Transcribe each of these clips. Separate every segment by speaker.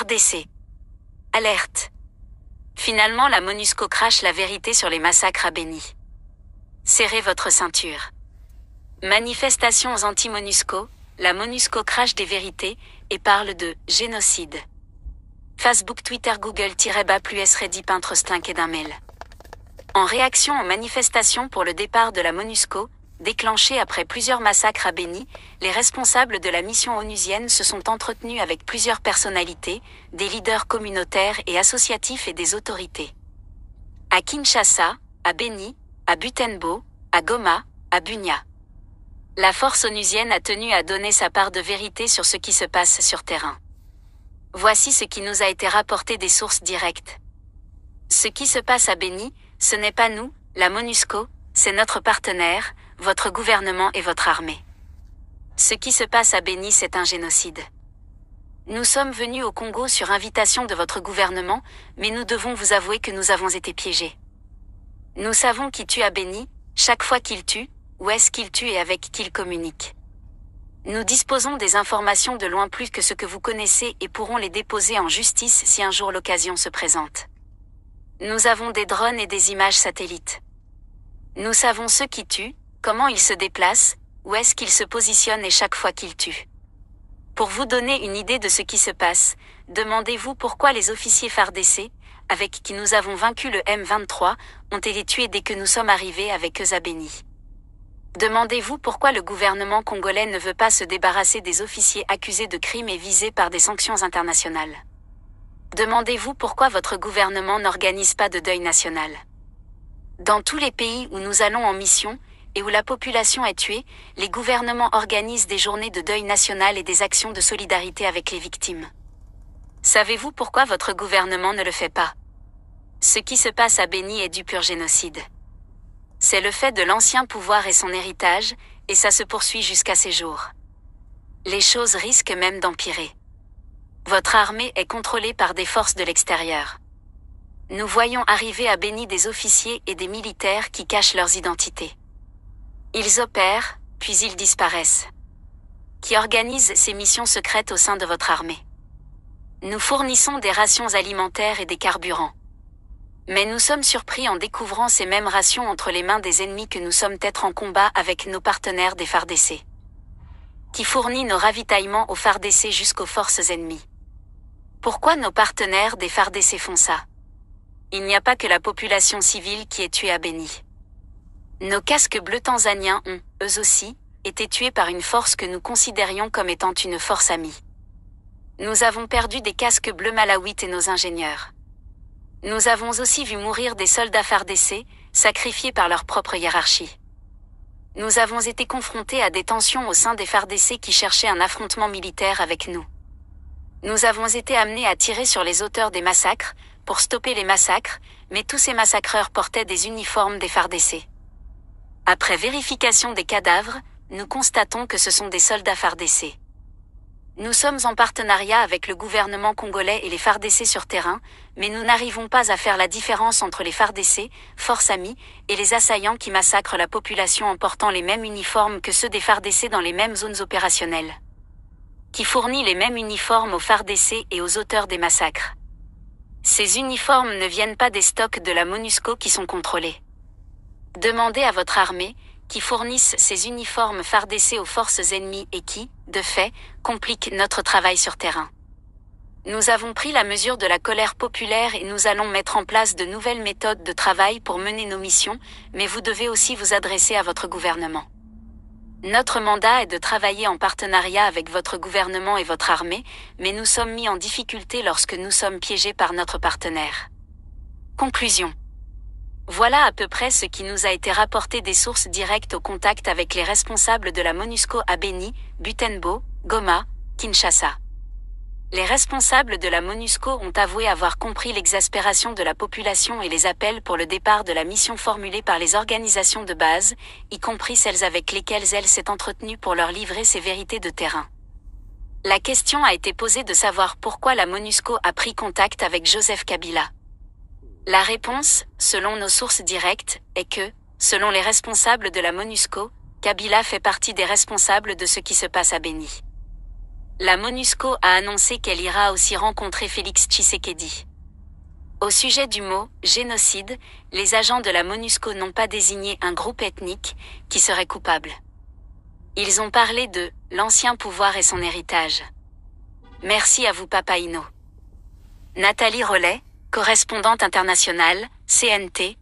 Speaker 1: FARDC. Alerte. Finalement la MONUSCO crache la vérité sur les massacres à Beni. Serrez votre ceinture. Manifestations anti-MONUSCO, la MONUSCO crache des vérités, et parle de « génocide ». Facebook, Twitter, Google-bas plus Reddit peintre Slink et d'un mail. En réaction aux manifestations pour le départ de la MONUSCO, déclenchées après plusieurs massacres à Beni, les responsables de la mission onusienne se sont entretenus avec plusieurs personnalités, des leaders communautaires et associatifs et des autorités. À Kinshasa, à Beni, à Butembo, à Goma, à Bunia. La force onusienne a tenu à donner sa part de vérité sur ce qui se passe sur terrain. Voici ce qui nous a été rapporté des sources directes. Ce qui se passe à Beni, ce n'est pas nous, la MONUSCO, c'est notre partenaire, votre gouvernement et votre armée. Ce qui se passe à Beni, c'est un génocide. Nous sommes venus au Congo sur invitation de votre gouvernement, mais nous devons vous avouer que nous avons été piégés. Nous savons qui tue à Beni, chaque fois qu'il tue, où est-ce qu'il tue et avec qui il communique. Nous disposons des informations de loin plus que ce que vous connaissez et pourrons les déposer en justice si un jour l'occasion se présente. Nous avons des drones et des images satellites. Nous savons ceux qui tuent, comment ils se déplacent, où est-ce qu'ils se positionnent et chaque fois qu'ils tuent. Pour vous donner une idée de ce qui se passe, demandez-vous pourquoi les officiers FARDC, avec qui nous avons vaincu le M23, ont été tués dès que nous sommes arrivés avec eux à Beni. Demandez-vous pourquoi le gouvernement congolais ne veut pas se débarrasser des officiers accusés de crimes et visés par des sanctions internationales. Demandez-vous pourquoi votre gouvernement n'organise pas de deuil national. Dans tous les pays où nous allons en mission, et où la population est tuée, les gouvernements organisent des journées de deuil national et des actions de solidarité avec les victimes. Savez-vous pourquoi votre gouvernement ne le fait pas? Ce qui se passe à Beni est du pur génocide. C'est le fait de l'ancien pouvoir et son héritage, et ça se poursuit jusqu'à ces jours. Les choses risquent même d'empirer. Votre armée est contrôlée par des forces de l'extérieur. Nous voyons arriver à Beni des officiers et des militaires qui cachent leurs identités. Ils opèrent, puis ils disparaissent. Qui organisent ces missions secrètes au sein de votre armée. Nous fournissons des rations alimentaires et des carburants. Mais nous sommes surpris en découvrant ces mêmes rations entre les mains des ennemis que nous sommes être en combat avec nos partenaires des FARDC. Qui fournit nos ravitaillements aux FARDC jusqu'aux forces ennemies. Pourquoi nos partenaires des FARDC font ça? Il n'y a pas que la population civile qui est tuée à Beni. Nos casques bleus tanzaniens ont, eux aussi, été tués par une force que nous considérions comme étant une force amie. Nous avons perdu des casques bleus malawites et nos ingénieurs. Nous avons aussi vu mourir des soldats FARDC, sacrifiés par leur propre hiérarchie. Nous avons été confrontés à des tensions au sein des FARDC qui cherchaient un affrontement militaire avec nous. Nous avons été amenés à tirer sur les auteurs des massacres, pour stopper les massacres, mais tous ces massacreurs portaient des uniformes des FARDC. Après vérification des cadavres, nous constatons que ce sont des soldats FARDC. Nous sommes en partenariat avec le gouvernement congolais et les FARDC sur terrain, mais nous n'arrivons pas à faire la différence entre les FARDC, forces amies, et les assaillants qui massacrent la population en portant les mêmes uniformes que ceux des FARDC dans les mêmes zones opérationnelles. Qui fournit les mêmes uniformes aux FARDC et aux auteurs des massacres. Ces uniformes ne viennent pas des stocks de la MONUSCO qui sont contrôlés. Demandez à votre armée, qui fournissent ces uniformes FARDC aux forces ennemies et qui, de fait, compliquent notre travail sur terrain. Nous avons pris la mesure de la colère populaire et nous allons mettre en place de nouvelles méthodes de travail pour mener nos missions, mais vous devez aussi vous adresser à votre gouvernement. Notre mandat est de travailler en partenariat avec votre gouvernement et votre armée, mais nous sommes mis en difficulté lorsque nous sommes piégés par notre partenaire. Conclusion. Voilà à peu près ce qui nous a été rapporté des sources directes au contact avec les responsables de la MONUSCO à Beni, Butembo, Goma, Kinshasa. Les responsables de la MONUSCO ont avoué avoir compris l'exaspération de la population et les appels pour le départ de la mission formulés par les organisations de base, y compris celles avec lesquelles elle s'est entretenue pour leur livrer ses vérités de terrain. La question a été posée de savoir pourquoi la MONUSCO a pris contact avec Joseph Kabila. La réponse, selon nos sources directes, est que, selon les responsables de la MONUSCO, Kabila fait partie des responsables de ce qui se passe à Beni. la MONUSCO a annoncé qu'elle ira aussi rencontrer Félix Tshisekedi. Au sujet du mot « génocide », les agents de la MONUSCO n'ont pas désigné un groupe ethnique qui serait coupable. Ils ont parlé de « l'ancien pouvoir et son héritage ». Merci à vous Papa Ino. Nathalie Rollet, correspondante internationale, CNT.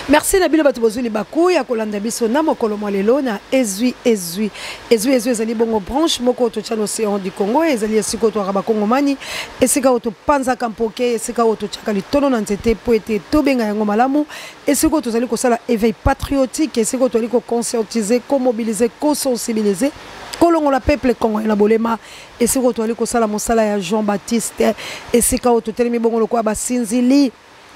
Speaker 2: Merci Nabilo Batubozuli Bakou ya kolanda biso na mokolo mwalelo na ezwi ezali bongo branche moko to chano océan du Congo ezali esiko to raba Kongomani esika to panza kampoke esika to chaka litono na nzete po ete to benga yango malamu esiko to zali ko sala éveil patriotique esiko to ali ko conscientiser ko mobiliser ko sensibiliser kolongola peuple congolais na bolema esiko to ali ko sala mosala ya Jean-Baptiste esika to telemi bongo lokwa basinzili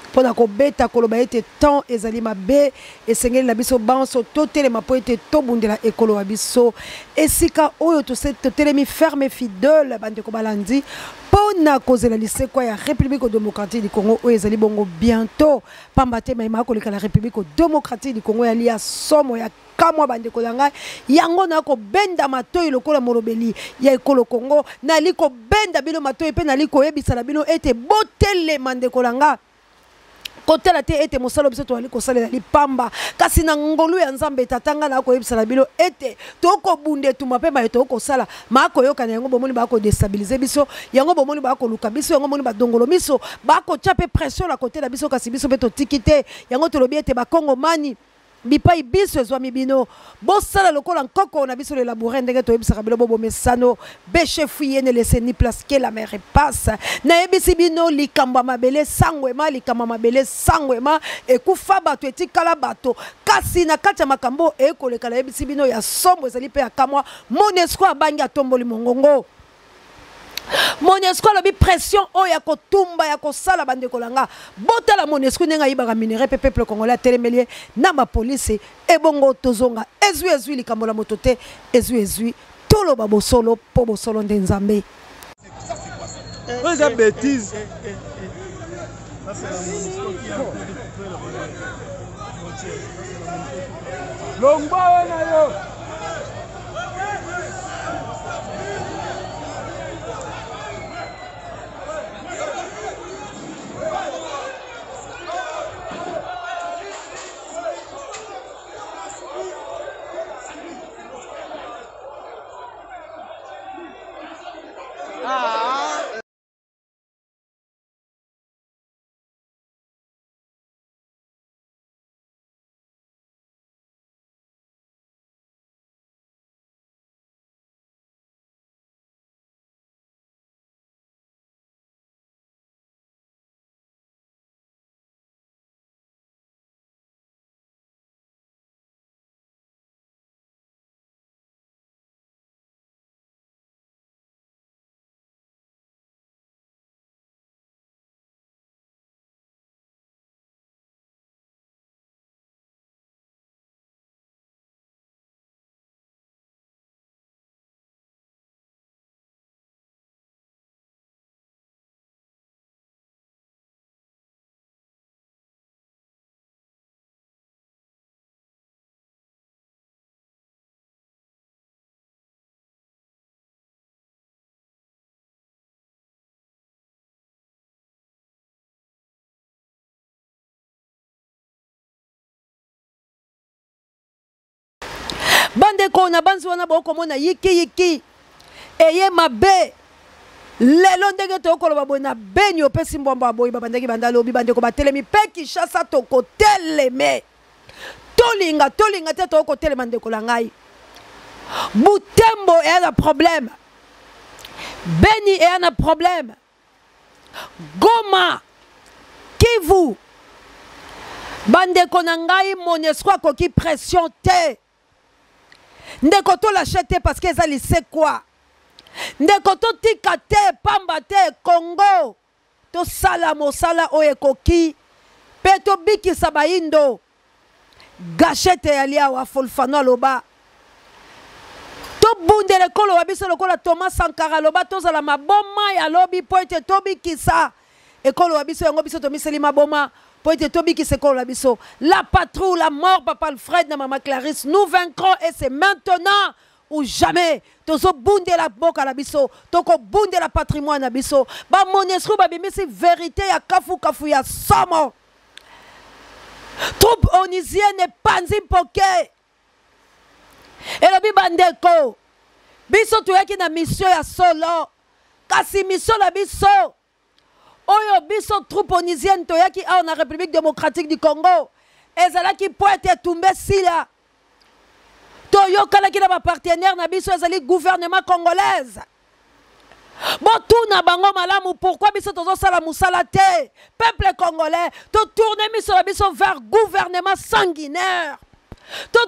Speaker 2: pona ko beta koloba ete temps ezali mabe esengeli na biso banso to telema po ete to bundela ekolo wa biso esika oyo to se to telemi ferme fidèle bande ko balandi pona kozela liseko ya République démocratique du Congo oyo ezali bongo bientôt pambate maima ko leka la République démocratique du Congo ya lia somo ya kamwa bande ko langa yango na ko benda matoyi lokola morobeli ya ekolo Congo na liko benda bino matoyi pe na liko yebisa na bino ete botele mande ko langa côté la terre était mosalo biso to ali ko salela lipamba kasi na ngolu ya nzambe tatanga na ko yebisa na bilo ete to ko bunde tuma pe ba to ko sala ma ko yoka na yango bomoni ba ko déstabiliser biso yango bomoni ba ko luka biso yango bomoni ba dongolo biso ba ko chape pression la côté la biso kasi biso beto tikite yango to lobi ete ba Kongomani bipai biso ezwami bino bosala lokola nkoko na biso le labourin ndenge to yebisaka bilo bobo mesano beche fuye ne laisser ni place que la mer passe na yebisi bino likamba mabele sangwema likamba mabele sangwema ekufa bato etikala bato kasi na kati ya makambo ekoleka na yebisi bino ya sombo ezali pe ya kamwa MONUSCO abangi atomboli mongongo MONUSCO lobi pression oya kotumba ya kosala bande kolanga bota la MONUSCO nenga yibaka minere pe peuple congolais telemelie na ma police ebongo tozonga ezwi likambo la motote ezwi tolo babosolo po bosolo ndenzambe
Speaker 3: c'est bêtise. Longba na yo
Speaker 2: bande ko na banzi wana boko mona yiki eye mabe lelo ndenge to koloba boy na beni opesi mbomba boy babandaki bandalobi bande ko batelemi pe Kinshasa to ko teleme tolinga te to ko telema ndeko la ngai Butembo est un problème Beni est un problème Goma Kivu bande ko na ngai MONUSCO koki pression te ndeko to l'achète parce que ça sait quoi ndeko to tika te pamba te Congo to sala mosala oye koki pe to biki sabaindo gachete ya lia wa folfano loba to bunde lekolo wabiso lokola Thomas Sankara loba tozala maboma ya lobi po ete tobi kisa ekolo wabiso yango biso tomiseli maboma po ete tobi kisa ekolo wabiso la patrouille la mort papa Alfred na maman Clarisse nous vaincrons et c'est maintenant ou jamais tozo bunde la boka la biso toko bunde la patrimoine na biso ba monesco ba bimisi vérité ya kafu ya somo troupe onisienne panzi poke elobi bandeko biso toyaki na mission ya solo kasi mission la biso oyo biso troupe onisienne toyaki awa na République démocratique du Congo ezalaki po ete tumbe sila toyokalaki na ba partenaire na biso ezali gouvernement congolaise botuna bango malamu pourquoi biso tozosala musala te peuple congolais tourne miso na biso vers gouvernement sanguinaire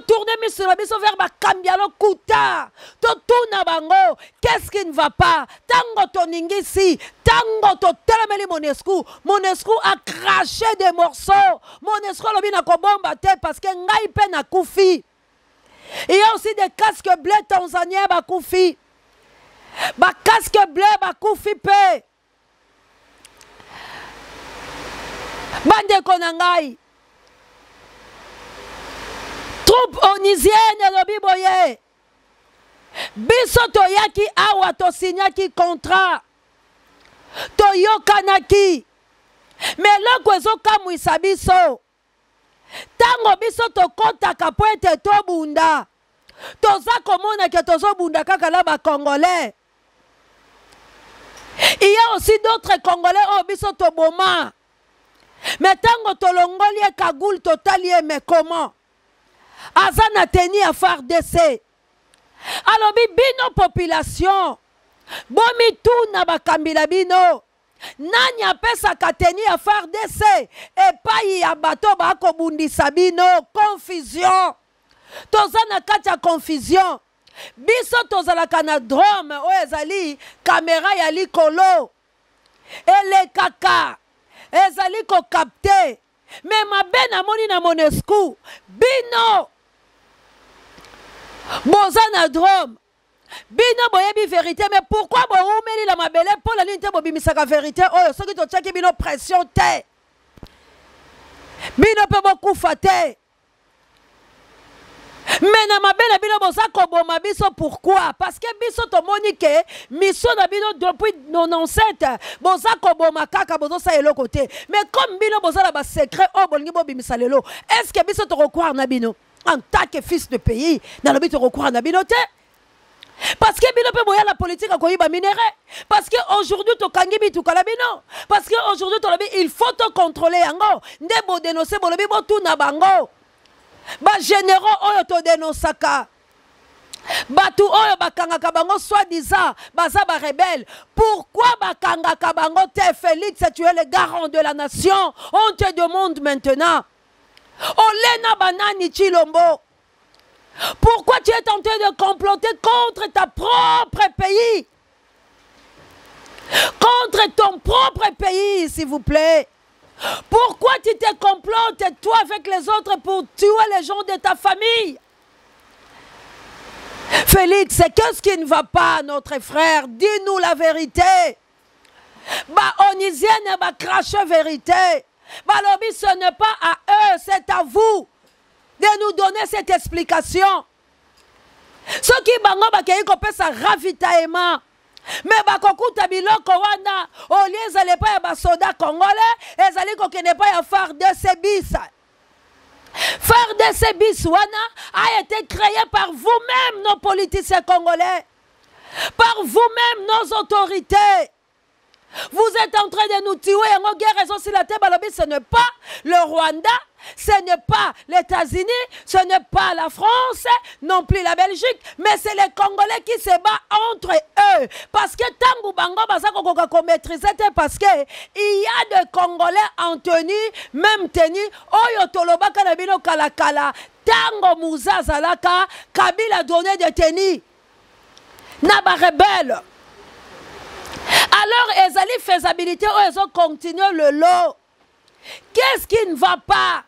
Speaker 2: tourne miso na biso vers bakambialo kuta totuna bango qu'est-ce qui ne va pas tango toningisi tango totelemeli Monesco a craché des morceaux Monesco lobi na kobomba te parce que ngai pe na kufi. Il y a aussi des casques bleus tanzaniens bakoufi. Ba casque bleu bakoufi pe. Bande konangai. Troupe onisienne lobi boye. Biso toyaki awa to signaki contrat. Toyokanaki. Mais loko ezokamwisa biso. Tango biso to kontaka po ete to bunda toza komona ke tozo bunda kaka la ba congolais. Il y a aussi d'autres congolais au biso to boma mais tango to longoli kagoul totali mais comment azana teni à faire d'essai alors bino population bomi tout na bakambila bino nani apesaka teni à faire d'essai et pas ya bato bako bundisa bino confusion tozana katia confusion biso tozalaka na drone o ezali caméra ya likolo ele kaka ezali ko capter mais mabe na moni na Monesco bino bozana drone bino boyebi vérité mais pourquoi boumeli la mabele pour la ligne te bobimisaka vérité oyo soki totiaki bino pression te bino pe bokufa te mais na mabele bino boza koboma biso pourquoi parce que biso tomoni ke mission na bino depuis 97 boza koboma kaka bozosa eloko te mais comme bino boza la ba secret o bolingi bobimisa lelo est-ce que biso tokokroire na bino en tant que fils de pays na lobi tokokroire na bino te. Parce que bino pe boya la politique akoyiba minéré. Parce que aujourd'hui to kangi bitu kalabino. Parce que aujourd'hui to lobi il faut te contrôler yango. Nde bo dénoncer bo lobi bo tout na bango. Ba généraux oyo to dénoncaka. Batu oyo bakangaka bango soi-disant baza ba rebelle. Pourquoi bakangaka bango te Félix tu es le garant de la nation. On te demande maintenant. Olena banani Chilombo. Pourquoi tu es tenté de comploter contre ta propre pays? Contre ton propre pays, s'il vous plaît. Pourquoi tu te complotes, toi, avec les autres pour tuer les gens de ta famille? Félix, qu'est-ce qui ne va pas, notre frère? Dis-nous la vérité. Bah, onisienne, bah, crache vérité. Bah, lobby, ce n'est pas à eux, c'est à vous de nous donner cette explication. Ce qui bango bakei ko pesa ravitaillement. Mais bakokuta biloko wana au lieu ezale pa ya basoda congolais, ezali ko kene pa ya phare de ces bis. Phare de ces bis wana a été créé par vous-même nos politiciens congolais. Par vous-même nos autorités. Vous êtes en train de nous tuer en guerre raison si la tête balobi ce n'est pas le Rwanda. Ce n'est pas les États-Unis, ce n'est pas la France, non plus la Belgique, mais c'est les Congolais qui se battent entre eux. Parce que Tango Bango Bazako ko maîtriser parce que il y a des Congolais en tenue, même tenue, Oyo Toloba Kanabino Kalakala, Tango Mouza Zalaka, Kabila donné des tenues. Naba rebelle. Alors, ezali faisabilité, ils ont continué le lot. Qu'est-ce qui ne va pas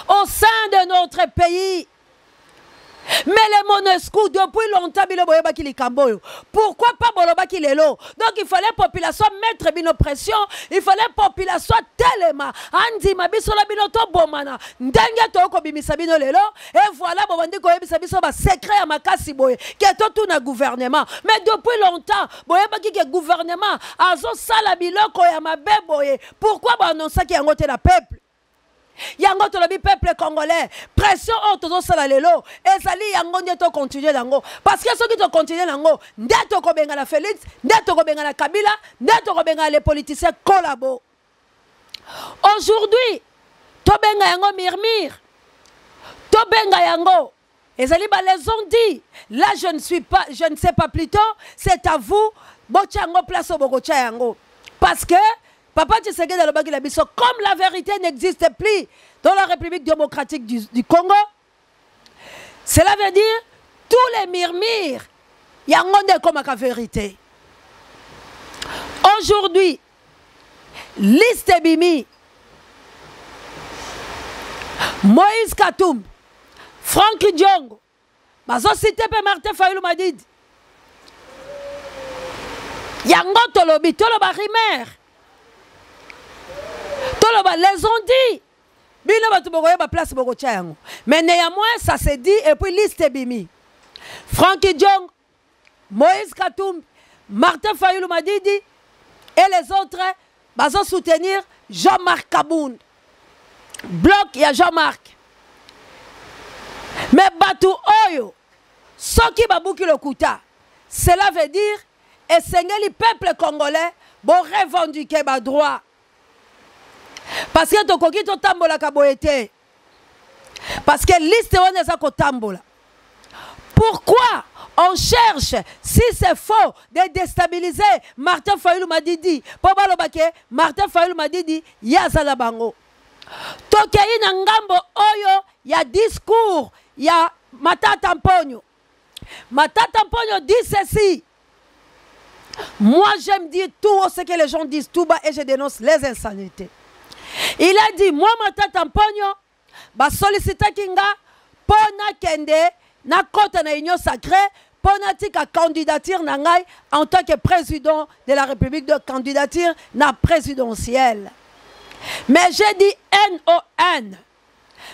Speaker 2: au sein de notre pays? Mais les MONUSCO, depuis longtemps, pourquoi pas Bolobaki Lelo? Donc il fallait population mettre une pression, il fallait population tellement. Andi Mabisola Binoto Bomana, Ndenga Toko Bimisabino Lelo, et voilà, Bobandi Koyebisabiso, secret à Makasi Boye, qui est tout un gouvernement. Mais depuis longtemps, Boyebaki qui gouvernement, Azo Salabiloko Yamabe Boye, pourquoi annoncer qu'il y a un côté la peuple? Yango tolobi peuple congolais pression autozo sala lelo ezali yango ndeto continuer dango parce que ceux qui to continuer dango ndeto ko benga na Félix ndeto ko benga na Kabila ndeto ko benga les politiciens collabo. Aujourd'hui to benga yango mirmir to benga yango ezali ba les ont dit là je ne sais pas plutôt c'est à vous bochango place au bogocha yango parce que Papa Tshisekedi alobaki la biso, comme la vérité n'existe plus dans la République démocratique du Congo, cela veut dire tous les murmures, il y a un monde comme la vérité. Aujourd'hui, liste Bimi, Moïse Katoum, Franck Diongo, Bazo Cité Martin Fayulu Madidi, Yango Tolobi, Toloba Rimer. Les ont dit, mais néanmoins ça se dit et puis liste Bimi. Francky Diong, Moïse Katoum, Martin Fayulu Madidi et les autres vont soutenir Jean-Marc Kabound. Bloc, il y a Jean-Marc. Mais Batou Oyo, ce qui va boucler le Kouta, cela veut dire, et c'est le peuple congolais, bon revendiquer le droit. Parce que tu koki to tambola kaboete. Parce que liste on est ko tambola. Pourquoi on cherche, si c'est faux, de déstabiliser Martin Fayulu Madidi? Pour balobake Martin Fayulu Madidi yazala bango. Tokei na ngambo oyo ya discours ya Matata Mponyo. Matata Mponyo dit ceci. Moi j'aime dire tout ce que les gens disent tout bas et je dénonce les insanités. Il a dit, moi, Matata Mponyo, ba sollicita kinga, pona kende, na kota na union sacrée, pona tika candidature nangai en tant que président de la République de candidature na présidentielle. Mais j'ai dit N-O-N.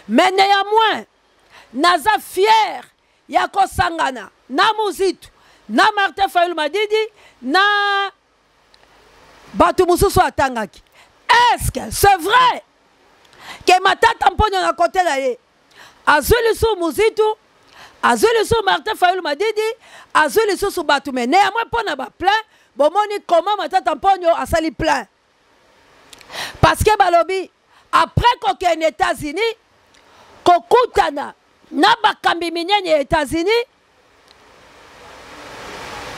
Speaker 2: Mais néanmoins, naza fier, yako sangana, na Muzitu, na Martin Fayulu Madidi, na Batu Mususu Atangaki. Est-ce que c'est vrai que Matata Mponyo na côté là azuli sou Muzitu, azuli sou Martin Fayulu Madidi, azuli sou Batu mais néanmoins pona ba plein, bomoni comment Matata Mponyo a sali plein. Parce que balobi après qu'on ait aux États-Unis, kokutana na bakambi minene aux États-Unis,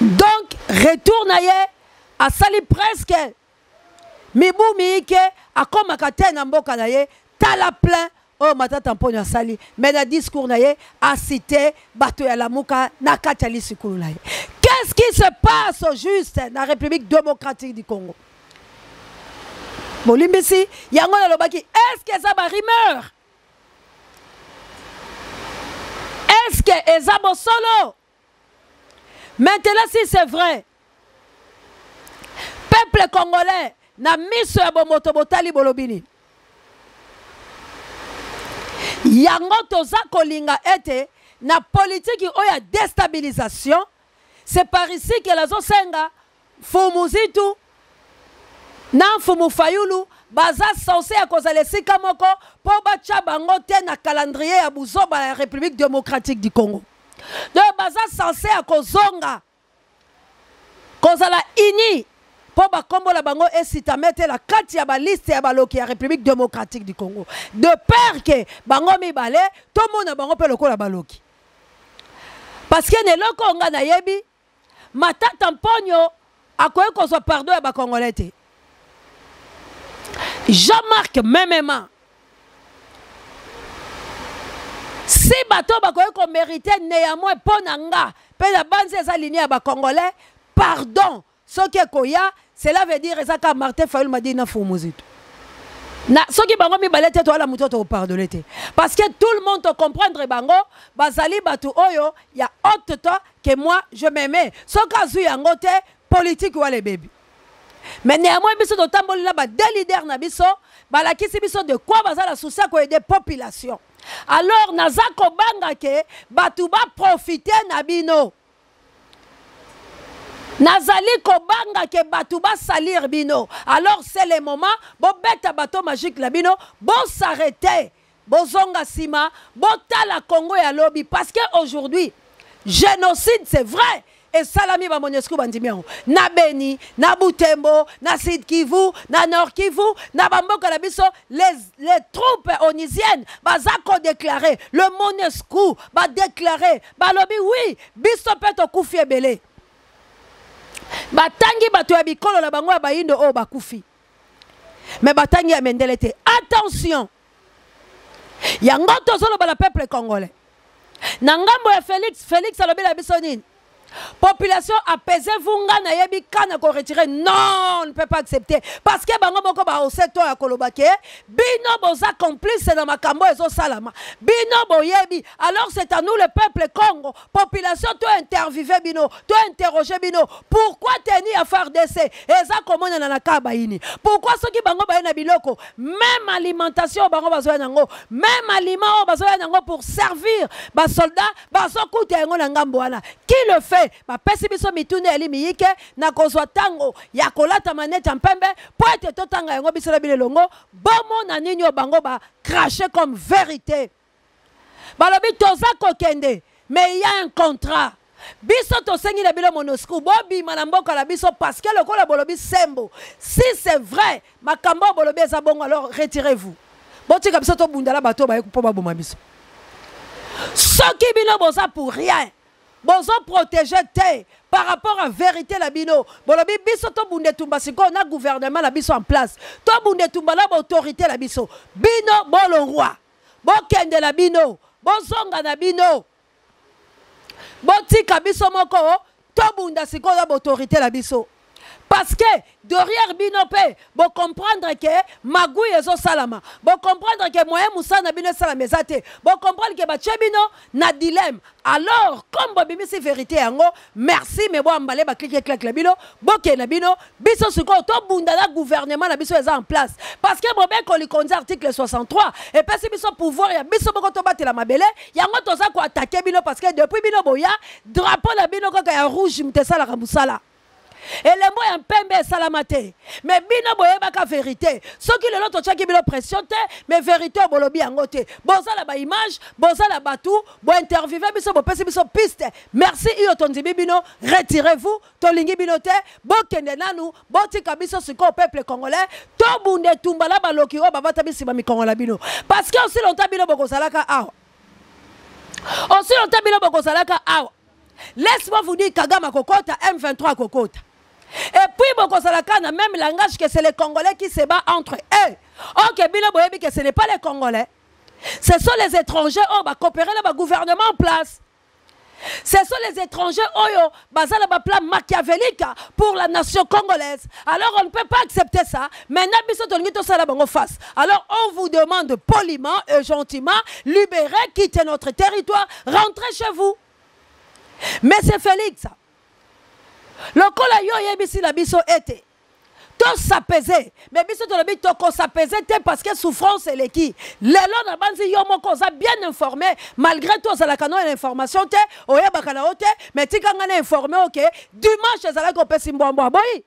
Speaker 2: donc retourne à sali presque Mibu miike akoma katena mboka na ye tala plein oh Matata Mponyo sali mais na discours na ye a cité bato ya lamuka na kati ya lisikulu na ye. Qu'est-ce qui se passe au juste dans la République démocratique du Congo? Bolimbisi yango na lobaki est-ce que ça ba rumeur? Est-ce que ezabo solo? Maintenant si c'est vrai, peuple congolais na miso ya bomoto botali bolobini yango toza kolinga ete na politique oya déstabilisation. C'est par ici que la zosenga Fumuzitu na Fumu Fayulu baza censé à cause de sika moko po bacha bango te na calendrier ya buzoba la République démocratique du Congo. Donc baza censé à kozonga cause la ini pour bakombo la bango esita mettre la kati ya ba liste ya baloki ya République démocratique du Congo. De peur que bango mibale tout le monde bango pe lokola baloki. Parce que ne loko nga na yebi Matata Mponyo akoye kozwa pardon ya ba Congolais te. Jean-Marc Memema. Si bato bakoye ko mériter néanmoins ponanga pe la banze eza ligne ya ba Congolais, pardon. Ce qui est koya, cela veut dire que Martin Fayulu Madidi na Fumuzitu. Na soki bango mi balete to ala muto to pardonner te parce que tout le monde te comprendre bango bazali batu oyo ya haute to que moi je m'aimais soka zu yango te politique wale baby mais néanmoins biso to tamboli la ba deux leaders na biso balakisi biso de quoi bazala souci ko aider population alors naza ko banga ke batu ba profiter na bino Nazali kobanga ke batu ba salir bino. Alors c'est le moment, bo beta bateau magique la bino, bo s'arrêter, bo zonga sima, bo tala Congo ya lobby. Parce que aujourd'hui, génocide c'est vrai. Et salami ba monesku bandimiango. Na Beni, na Butembo, na Sud Kivu, na Nord Kivu, na Bamboka la biso, les troupes onisiennes, bazako déclaré, le monesku ba déclaré, ba lobby oui, biso peto kufie belé. Batangi bato ya bikolo la bango ya bayindo o bakufi mais batangi ya mendele te attention yango tozoloba la peuple congolais na ngambo ya Félix alobi la biso nini population apaisée vunga na yebi kana ko retirer non on ne peut pas accepter parce que bango moko ba oseto ya kolobake bino boza complice na makambo ezo salama bino boyebi alors c'est à nous le peuple Congo population to interviewer bino to interroger bino pourquoi tenir à faire décès eza komona na nakaba ini pourquoi soki bango ba na biloko même alimentation bango bazoya nango même aliment bazoya nango pour servir ba soldats bazo kuta yango na ngambo wana qui le fait ba pesi biso mitune eli miyike na kozwa tango ya kolata manete mpembe po ete totanga yango biso la bilelongo bomo na nini o bango ba cracher comme vérité balobi toza kokende mais il y a un contrat biso to sengi na bilo monosku bobi manamboka la biso parce que le kola bolobi sembo si c'est vrai makambo bolobi eza bongo alors retirez-vous botika biso to bundala bato ba ko ba boma biso soki bino boza pour rien bozo protéger te par rapport à vérité la bino bolobi biso to bunde tumba siko na gouvernement la biso en place to bunde tumba la autorité la biso bino bolo roi bo kende la bino bozonga na bino botika biso moko to bunda siko la autorité la biso parce que derrière binope bo comprendre que magou ezo salama bo comprendre que moyen musa na bino salama ezate bo comprendre que ba bino na dilemme alors comme bo bimisi vérité yango merci mais bo ambale ba cliquer clac la bino bo ke na bino biso siko to bunda la gouvernement la biso eza en place parce que bo be ko li konzi article 63 et parce biso pouvoir ya biso boko to batela mabele yango toza ko attaquer bino parce que depuis bino boya drapeau la bino ko ya rouge mtesala ka musala et les mots en pembe salamate mais bino boye baka vérité ce qui le lot tchaki bino pression te mais vérité bolobi angote boza la ba image boza la batou bo interviewer biso bo pesi biso piste merci iyo tondi bino retirez-vous to lingi bino te bo kende nanu bo tika biso siko peuple congolais to bunde tumbala baloki o babata bisi ba mi kongola bino parce que aussi longtemps bino boko salaka awa aussi longtemps bino boko salaka awa laisse-moi vous dire Kagama kokota M23 kokota. Et puis, Bokosalaka n'a même langage que c'est les Congolais qui se battent entre eux. Ok, Bino Boyebi que ce n'est pas les Congolais. Ce sont les étrangers qui ont coopéré le gouvernement en place. Ce sont les étrangers qui ont un plan machiavélique pour la nation congolaise. Alors on ne peut pas accepter ça. Maintenant, alors on vous demande poliment et gentiment, libérez, quittez notre territoire, rentrez chez vous. Mais c'est Félix. Le kola yo yebisi la biso été. To s'apaiser. Mais biso to lobi to ko s'apaiser parce que souffrance est qui. Lelo na banzi yo moko za bien informé malgré tout ça la canon l'information te oya bakana ote mais tikanga na informé OK dimanche za la ko pesi mbombo boy.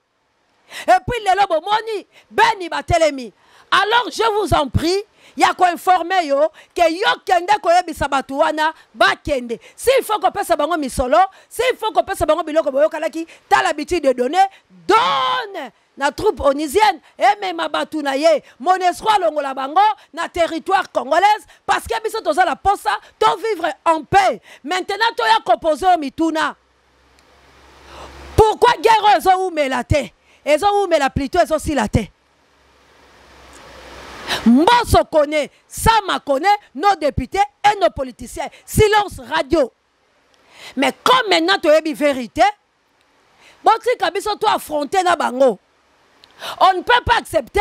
Speaker 2: Et puis lelo bomoni beni batelemi. Alors je vous en prie ya ko informer yo que yo kende ko yebisa batu wana ba kende s'il faut qu'on pesa bango misolo s'il faut qu'on pesa bango biloko boyo kalaki t'as l'habitude de donner donne na troupe onisienne et même batu na ye monesco longola bango na territoire congolaise parce que biso toza la posa to vivre en paix maintenant to ya composer au mituna pourquoi guerre ezo umelate ezo umela plutôt ezo silate. Mbosso connaît, Sama connaît, nos députés et nos politiciens. Silence radio. Mais comme maintenant tu as une vérité, on ne peut pas accepter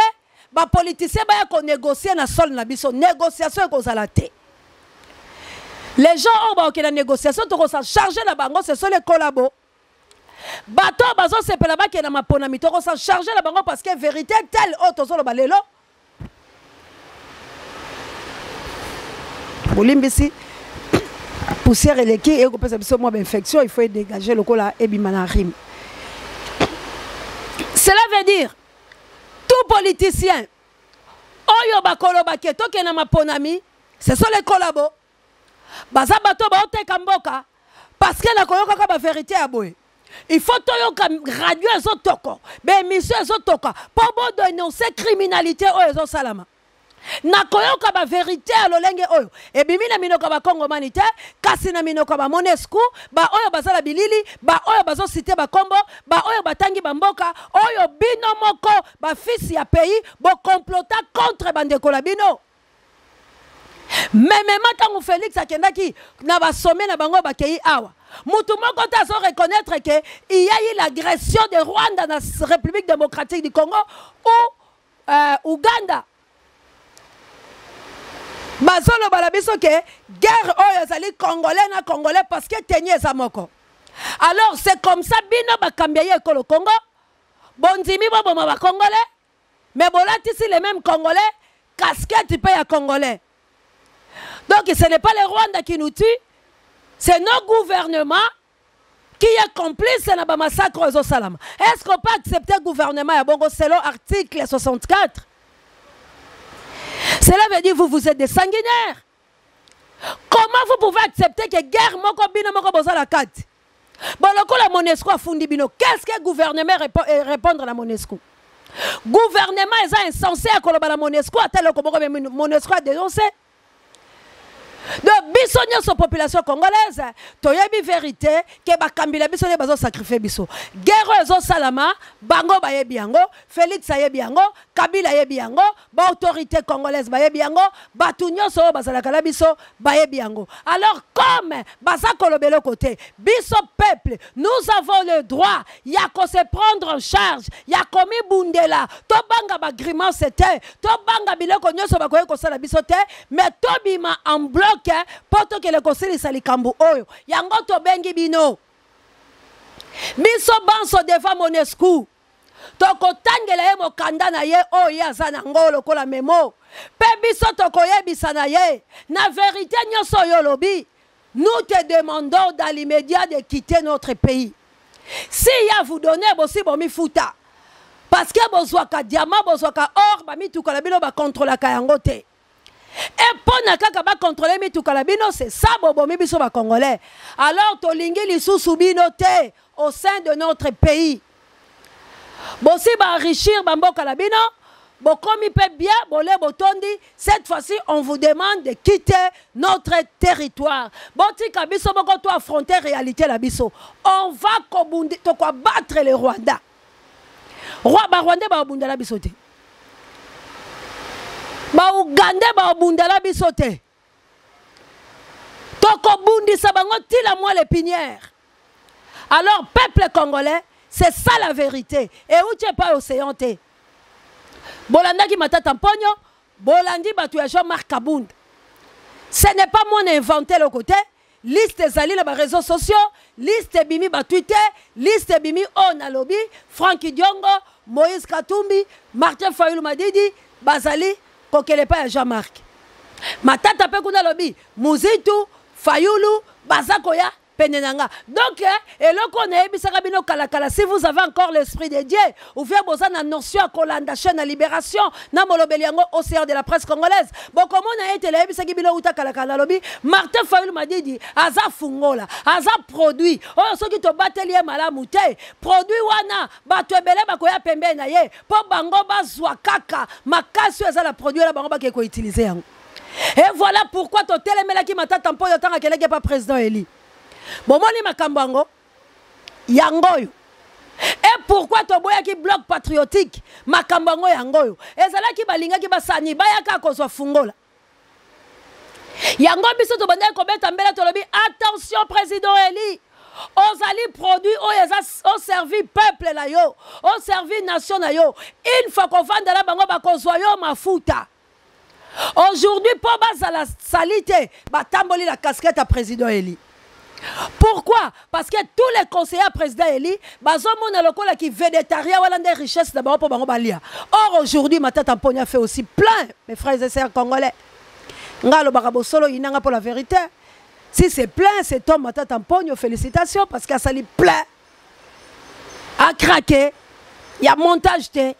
Speaker 2: ba politiciens ba ko négocier na sol na biso négociation ko zalate. Les gens ont ba la négociation to ko sa charger na bango ce sont les collabos. Bato bazo sepela ba ke na maponami to ko sa charger na bango parce que vérité telle autre zo lo balelo. Bolimbisi poussière eleki et ko pesa biso mo infection il faut dégager le kola e bimana rim. Cela veut dire tout politicien oyo bakolo baketo ke na maponami ce sont les collabos. Baza bato ba oteka mboka parce que na koyoka ka ba vérité ya boye. Il faut toyoka radio ezotoko, be émission ezotoka pour bo dénoncer criminalité oyo ezo salama. Na koyoka ba vérité ya lolenge oyo. E bimi na minoka ba Kongomani te, kasi na minoka ba Monesco, ba oyo bazala bilili, ba oyo bazo cité ba kombo, ba oyo batangi ba mboka, oyo bino moko ba fils ya pays bo complota contre bandeko la bino. Mais même quand Félix akendaki na ba sommet na bango ba kei awa. Mutu moko ta so reconnaître que il y a eu l'agression de Rwanda dans la République démocratique du Congo ou Ouganda. Bazolo balabiso que guerre oyo ezali congolais na congolais parce que tenye za moko. Alors c'est comme ça bino ba kambiaye ko le Congo. Bondimi bo ba congolais. Mais bolati si les mêmes congolais casquette paye à congolais. Donc ce n'est pas les Rwandais qui nous tuent, c'est nos gouvernements qui est complice dans le massacre aux Salama. Est-ce qu'on peut accepter le gouvernement à Bongo selon l'article 64? Cela veut dire que vous êtes des sanguinaires. Comment vous pouvez accepter que guerre moko bino moko boza la carte? Bon, la Monesco a fundi bino. Qu'est-ce que le gouvernement répondre à la Monesco? Gouvernement est insensé à la Monesco, à tel que Monesco a dénoncé. Donc, bisogno sa population congolaise, toyebi vérité que bakambila biso ne bazo sacrifier biso. Guerre ezo salama, bango bayebi yango, Félix ayebi yango, Kabila yebi yango, ba autorité congolaise bayebi yango, batunyo so bazalaka la biso bayebi yango. Alors comme baza kolobelo côté, biso peuple, nous avons le droit ya ko se prendre en charge, ya komi bundela, to banga ba grimace c'était, to banga biloko nyoso bakoye ko sala biso te, mais to bima en bloc poto que le conseil sali kambu oyo yango to bengi bino biso banso devant Monesco to kotangela ye mokanda na ye oyo azana ngolo kola memo pe biso to koyebisa na ye na vérité nyoso yo lobi nous te demandons dans l'immédiat de quitter notre pays. Si ya vous donnez bosi bomi futa parce que bozwaka diamant bozwaka or ba mituka la bino ba contrôler ka yango te. Et pour nakaka ba contrôler mituka bino c'est ça bobo mi biso ba congolais. Alors to lingi lisusu bino te au sein de notre pays. Bon si ba enrichir ba mboka la bino, bo komi pe bien bolé botondi, cette fois-ci on vous demande de quitter notre territoire. Bon tika biso boko to affronter réalité la biso. On va kobundi to ko battre les Rwandais. Roi ba Rwandais ba bunda la biso te. Ba Uganda ba bundala bisote. Toko bundi sabango tila moi l'épinière. Alors peuple congolais, c'est ça la vérité. Et où tu es pas océan te. Bolanda qui m'a tampogno, Bolandi batu ya Jean-Marc Kabund. Ce n'est pas moi qui inventé le côté. Liste zali les réseaux sociaux, liste bimi ba Twitter, liste bimi on a lobby, Francky Diongo, Moïse Katumbi, Martin Fayulu Madidi, Bazali kokele pa ya Jean-Marc. Matata pe kuna lobi, Muzitu, Fayulu, Bazakoya, Penenanga. Donc, eloko na ebisaka bino kalakala, si vous avez encore l'esprit de Dieu, ou faire besoin na notion à Kolanda chaîne à libération, na molobeli yango océan de la presse congolaise. Bon, comment on a été là, ebisaki bino uta kalakala lobi, Martin Fayulu m'a dit, aza fungola, aza produit, oh, ceux qui te battent lié malamu te, produit wana, batu ebele bakoya pembe na ye, po bango bazwa kaka, makasi aza la produit la bango ba ko utiliser yango. Et voilà pourquoi to telemela ki matata mpo yo tanga keleke pas président Eli. Bon moni makambango yangoyo. Et pourquoi to boya ki bloc patriotique makambango yangoyo. Ezala ki balinga ki basani bayaka kozwa fungola. Yango biso to banda ko beta mbela to lobi attention président Eli. ozali produit au servi peuple na yo, au servi nation na yo. Une fois qu'on vend la bango bakozwa yo mafuta. Aujourd'hui, pour la salité, batamboli la casquette à président Eli. Pourquoi? Parce que tous les conseillers à président Eli, bazomona lokola qui végétarien wala des richesses d'abord pour bango balia. Or aujourd'hui, ma tante Ampogne a fait aussi plein, mes frères et sœurs congolais. Ngalo barabosolo inanga pour la vérité. Si c'est plein, cet homme, ma tante Ampogne, félicitations parce qu'à sali plein, a craqué, il y a montage té.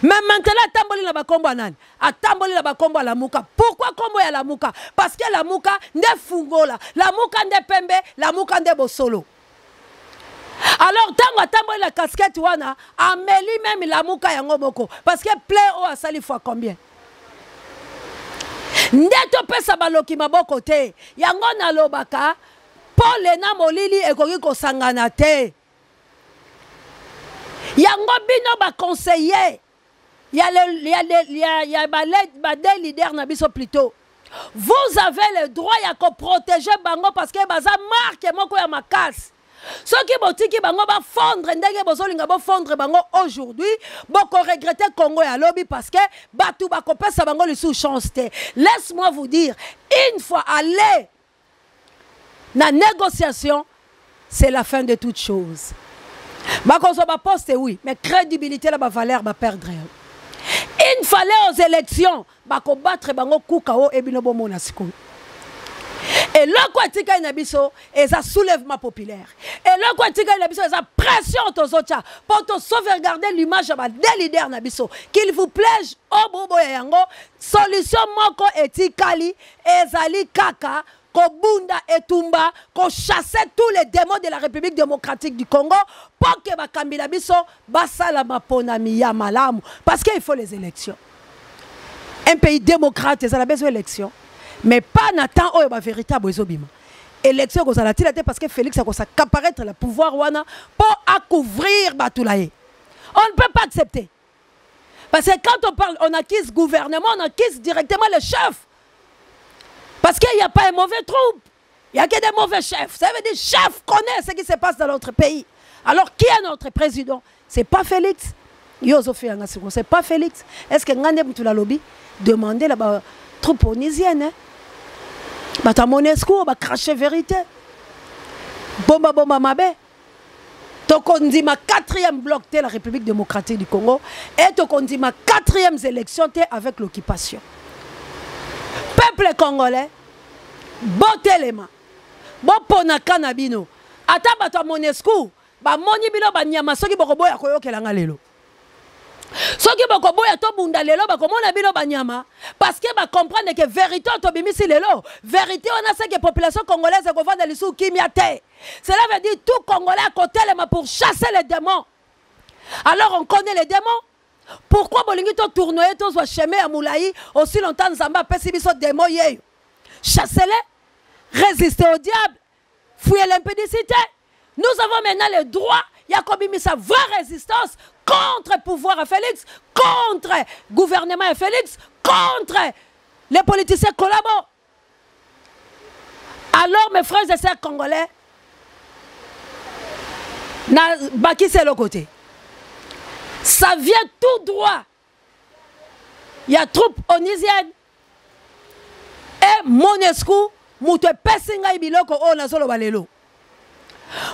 Speaker 2: Mais maintenant, tamboli la bakombo anani, atamboli la bakombo à la mouka. Pourquoi kombo ya la mouka? Parce que la mouka nde fungola, la mouka nde pembe, la mouka nde bosolo. Alors tango atamboli la casquette wana, ameli même la mouka yango moko. Parce que plein o asali fois combien? Ndeto pesa baloki maboko te. Yango na lobaka, Paul na molili ekoki kosangana te. Yango bino ba conseiller. Il y a des leaders nabiso plutôt. Vous avez le droit de protéger bango parce que baza marque moko ya makas. Ceux qui botiki bango ba fondre ndenge bozolinga ba fondre bango aujourd'hui, boko regretter Congo ya lobby parce que batu ba kopesa bango le sous chance te. Laisse-moi vous dire, une fois aller na négociation, c'est la fin de toute chose. Bakozo ba poste oui, mais crédibilité la ba valeur ba perdre. Il fallait aux élections bako battre bango kukao et binobo monasiko. Et le kwatika inabiso est un soulèvement populaire. Et le kwatika inabiso est une pression aux autres pour te sauvegarder l'image des leaders nabiso. Qu'il vous plaise au bobo yango solution moko etikali ezali kaka Kobunda et Tumba, qu'on chassait tous les démons de la République démocratique du Congo pour que Bakambila Biso basala maponami ya malamu. Parce qu'il faut les élections. Un pays démocrate, ils ont besoin d'élections. Mais pas Nathan ou ma véritable Ezobima. Élection qu'on a tiré parce que Félix a accaparé le pouvoir wana pour accouvrir Batulaye. On ne peut pas accepter. Parce que quand on parle, on acquise gouvernement, on acquise directement le chef. Parce qu'il n'y a pas un mauvais troupe. Il n'y a que des mauvais chefs. Ça veut dire que le chef connaît ce qui se passe dans notre pays. Alors, qui est notre président? Ce n'est pas Félix. Ce n'est pas Félix. Est-ce que Ngande Mtoula Lobby demandait la troupe onisienne? Bata Monesco, va cracher vérité. Bomba bomba mabe. Donc on dit ma 4e bloc de la République démocratique du Congo. Et donc on dit ma 4e élection avec l'occupation. Peuple congolais, bon téléma, bon ponaka na bino. Ata bato Monesco, ba moni bino ba nyama soki boko ya koyokelanga lelo. Soki boko boya to bunda lelo ba komona bino ba nyama parce que ba comprendre que vérité to bimisi lelo. Vérité on a ce que population congolaise ko vendre les sous kimia te. Cela veut dire tout congolais à côté les pour chasser les démons. Alors on connaît les démons. Pourquoi bolingi to tournoyer to zo chemin à Moulaï aussi longtemps Nzamba pesi biso démon yeyo. Chassez-les, résistez au diable, fouillez l'impédicité. Nous avons maintenant le droit, Yacobi mis sa vraie résistance contre le pouvoir à Félix, contre le gouvernement à Félix, contre les politiciens collaborent. Alors mes frères et sœurs congolais, Baki c'est le côté. Ça vient tout droit. Il y a troupes onisiennes. Et Monesco, moute pesinga ibiloko o nazolo balelo.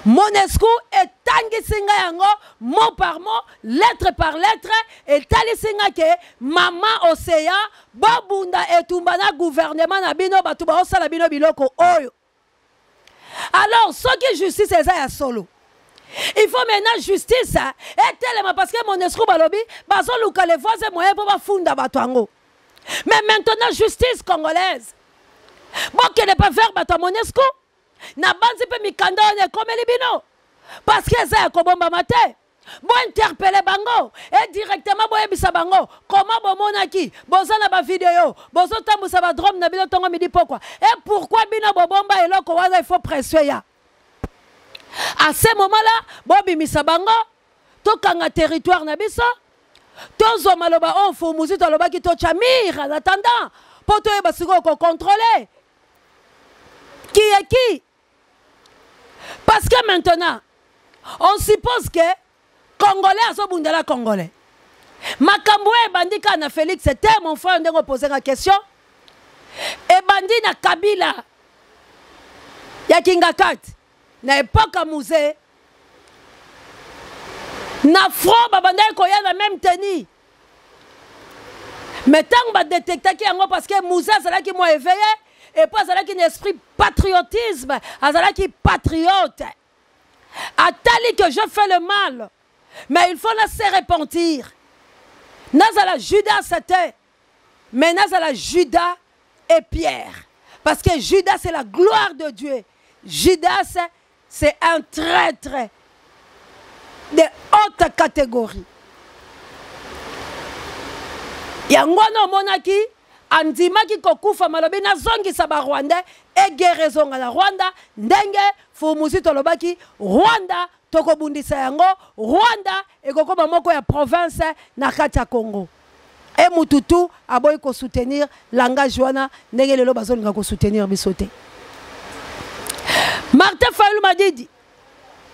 Speaker 2: Monesco est tangi singa yango mot par mot, lettre par lettre et tali singa ke maman Oseya babunda etumbana gouvernement na bino batuba osala bino biloko oyo. Alors ce qui justice est ya solo. Il faut maintenant justice et tellement parce que Monesco balobi bazo luka les voisins moyens pour bafunda batwango. Mais maintenant justice congolaise. Bon qu'elle n'est pas faire bato Monesco. Na banzi pe mikanda on comme libino. Parce que ça kobomba matin. Bon interpeller bango et directement bo ebisa bango. Comment bo monaki? Bozana ba vidéo. Bozo tambusa ba drone na bino tongo midi pourquoi? Et pourquoi bino bo bomba eloko wana il faut presser ya. À ce moment-là, Bobi Misabango, tokanga territoire na biso, tozo maloba on fo muzi to loba ki to chamir en attendant, poto e basiko ko contrôler. Qui est qui? Parce que maintenant, on suppose que Congolais azobundela Congolais. Makambo e bandi kana Félix, c'était mon frère ndenge poser la question. Et bandi na Kabila ya Kingakat na époque musée na front babanda koya na même tenue. Mais tant ba détecter ki yango parce que musée c'est qui m'a éveillé et pas c'est qui un esprit patriotisme, c'est qui patriote. Atali que je fais le mal, mais il faut laisser repentir. Nazala Judas c'était, mais Nazala Judas et Pierre. Parce que Judas c'est la gloire de Dieu. Judas c'est un traître de haute catégorie. Yangono monaki andimaki kokufa malobi na zongi saba Rwanda e guerrezonga na Rwanda ndenge fumusi tolobaki Rwanda tokobundisa yango Rwanda ekokoma moko ya province na kati ya Congo. E mututu aboyi ko soutenir langage wana ndenge lelo bazolinga ko soutenir bisote. Martin Fayulu Madidi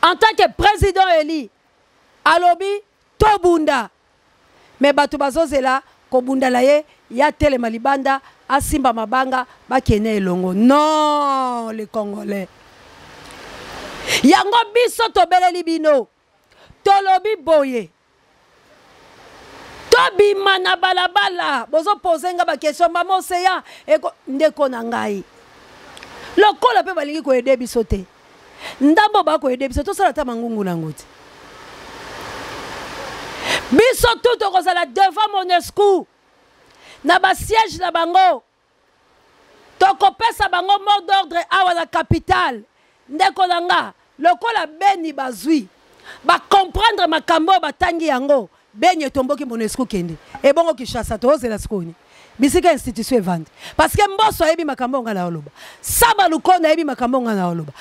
Speaker 2: en tant que président élu alobi tobunda mais bato bazozela kobunda la ye ya tele malibanda asimba mabanga bakene elongo. Non, les Congolais. Yango biso tobeleli bino tolobi boye tobima na balabala bozo posenga ba question mama oseya ndeko na ngai lokola pe balingi ko aider biso te ndambo ba ko aider biso to sala ta mangungu na ngoti biso tout okozala devant Monusco na ba siège na bango tokopesa bango mot d'ordre awa na capitale ndeko nanga lokola beni bazui ba comprendre makambo batangi yango beni etomboki Monusco kende e bongo Kinshasa to ozela skoni bisika institution evande parce que mboso yebi makambo ngana oloba saba lukonda yebi makambo ngana oloba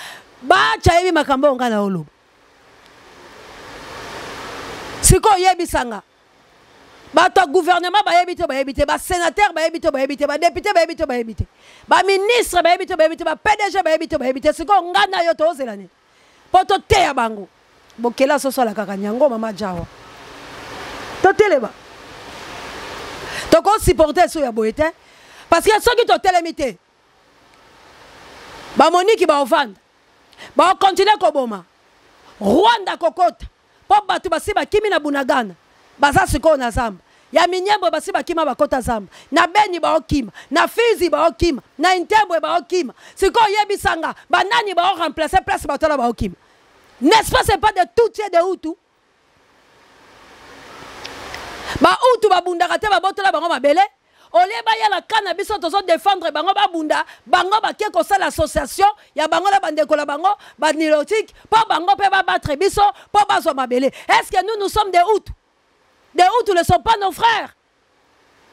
Speaker 2: bacha yebi makambo ngana oloba siko yebi sanga bato gouvernement ba yebite ba sénateur ba yebite ba député ba yebite ba ministre ba yebite ba PDG ba yebite siko ngana yo to ozelani poto te ya bango bokela soso la kaka nyango mama jawa to teleba to ko supporter so ya boyete parce que ceux qui to telemité ba Monique ba ovanda ba continuer ko boma Rwanda kokota po batu basiba kimi na Bunagana baza siko na zamba ya minyembo basiba kima bakota zamba na Beni ba okima na Fizi ba okima na Intembwe ba okima siko yebisanga banani ba remplacer place batola ba okima n'est-ce pas c'est pas de tout de Hutu ba Hutu ba bundaka te ba botola bango mabele olie ba ya la kana biso tozo défendre bango ba bunda bango ba ke ko sala association ya bango la bandeko la bango ba nilotique po bango pe ba battre biso po ba zo mabele. Est-ce que nous sommes des Hutus? Des Hutus ne sont pas nos frères.